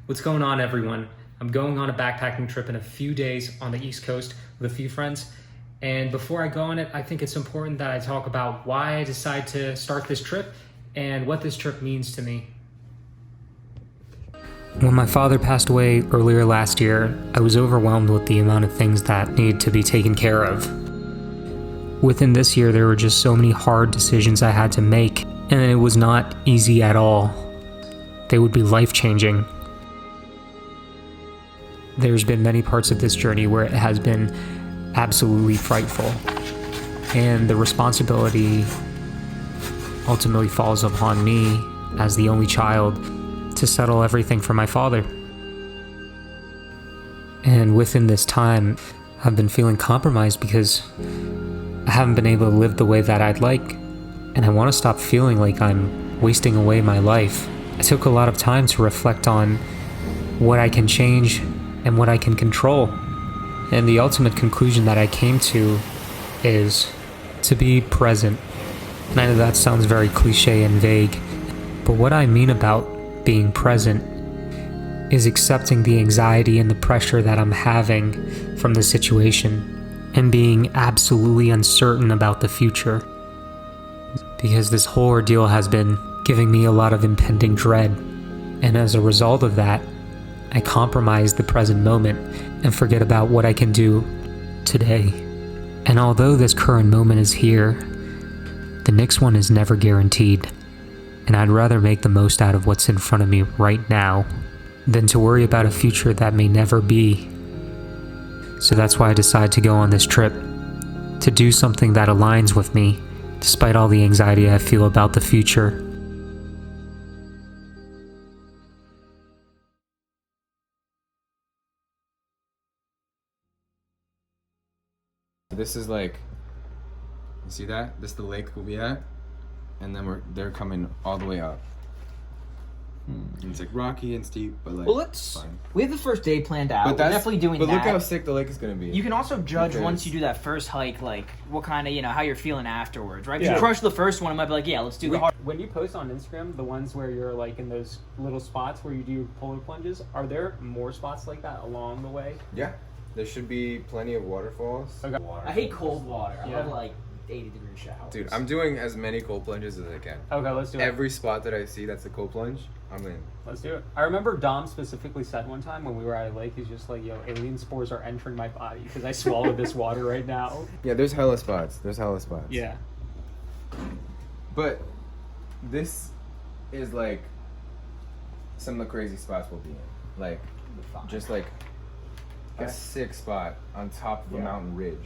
What's going on, everyone? I'm going on a backpacking trip in a few days on the East Coast with a few friends. And before I go on it, I think it's important that I talk about why I decided to start this trip and what this trip means to me. When my father passed away earlier last year, I was overwhelmed with the amount of things that needed to be taken care of. Within this year, there were just so many hard decisions I had to make, and it was not easy at all. They would be life-changing. There's been many parts of this journey where it has been absolutely frightful, and the responsibility ultimately falls upon me as the only child to settle everything for my father. And within this time, I've been feeling compromised because I haven't been able to live the way that I'd like, and I want to stop feeling like I'm wasting away my life. I took a lot of time to reflect on what I can change and what I can control. And the ultimate conclusion that I came to is to be present. And I know that sounds very cliche and vague, but what I mean about being present is accepting the anxiety and the pressure that I'm having from the situation and being absolutely uncertain about the future. Because this whole ordeal has been giving me a lot of impending dread. And as a result of that, I compromise the present moment and forget about what I can do today. And although this current moment is here, the next one is never guaranteed. And I'd rather make the most out of what's in front of me right now than to worry about a future that may never be. So that's why I decided to go on this trip, to do something that aligns with me, despite all the anxiety I feel about the future. This is like, you see that? This is the lake we'll be at, and then they're coming all the way up. And it's like rocky and steep, but like, well, fine. We have the first day planned out. But We're definitely doing but that. Look how sick the lake is gonna be. You can also judge once you do that first hike, like what kind of, how you're feeling afterwards, right? If Yeah. you crush the first one, it might be like, yeah, let's do the hard. When you post on Instagram, the ones where you're like in those little spots where you do polar plunges, are there more spots like that along the way? Yeah, there should be plenty of waterfalls. Okay. I hate cold water. I Yeah. love like 80-degree showers. Dude, I'm doing as many cold plunges as I can. Okay, let's do it. Every spot that I see that's a cold plunge, I'm in. Let's do it. I remember Dom specifically said one time when we were at a lake, he's just like, yo, alien spores are entering my body because I swallowed this water right now. Yeah, there's hella spots. Yeah. But this is like some of the crazy spots we'll be in. Like, just like a sick spot on top of a mountain ridge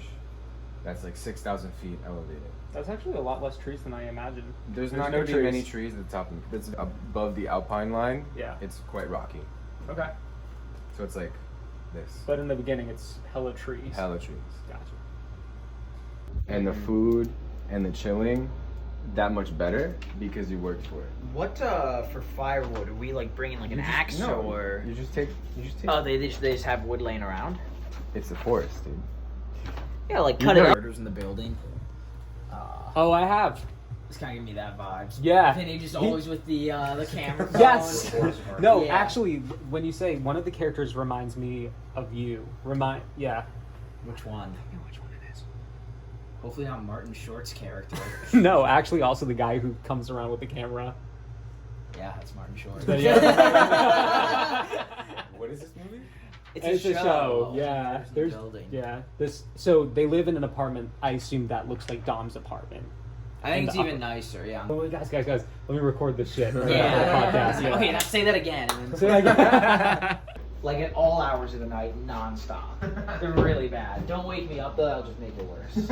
that's like 6,000 feet elevated. That's actually a lot less trees than I imagined. There's no not going to be trees. many trees at the top. It's above the alpine line. Yeah. It's quite rocky. Okay. So it's like this. But in the beginning, it's hella trees. Hella trees. Gotcha. And the food and the chilling, that much better because you worked for it. What for firewood? Are we like bringing like an axe or? You just take. Oh, they just have wood laying around. It's the forest, dude. Yeah, like cut it. Murders in the building. Oh, I have. It's kind of giving me that vibes. Yeah. Vinny just always with the camera. Yes. No, Yeah. actually, when you say one of the characters reminds me of you. Yeah. Which one? I know which one it is. Hopefully not Martin Short's character. No, actually, also the guy who comes around with the camera. Yeah, that's Martin Short. But yeah. What is this movie? It's a show. Oh, Yeah. there's the building. Yeah. So they live in an apartment. I assume that looks like Dom's apartment. I think And it's the even nicer. Yeah. Oh, guys, let me record this shit. Right Yeah. after the podcast. Yeah. Okay, now say that again. And Say that again. like at all hours of the night, nonstop. They're really bad. Don't wake me up though. That'll just make it worse.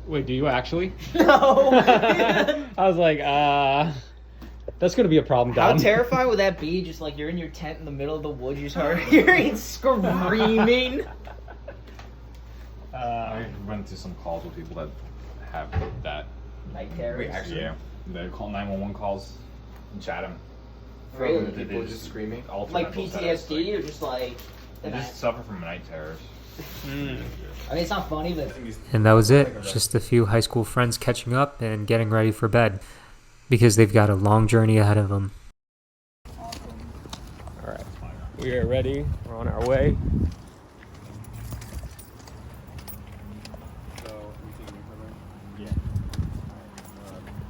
Wait, do you actually? No. I was like, that's gonna be a problem, Dom. How terrifying would that be? Just like you're in your tent in the middle of the woods, you start hearing screaming. I went to some calls with people that have that. Night terrors. Wait, actually? Yeah, they call 911 calls in Chatham. Really? They People did just screaming. altered Like mental status, PTSD or just like. they just suffer from night terrors. I mean, it's not funny, but And that was it. Just a few high school friends catching up and getting ready for bed because they've got a long journey ahead of them. Alright. We are ready. We're on our way. So, you think you're coming? Yeah.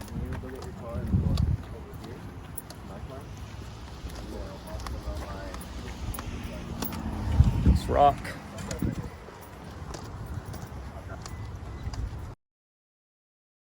Can you go get your car and go over here? My car? And then I'll also go on my... Let's rock.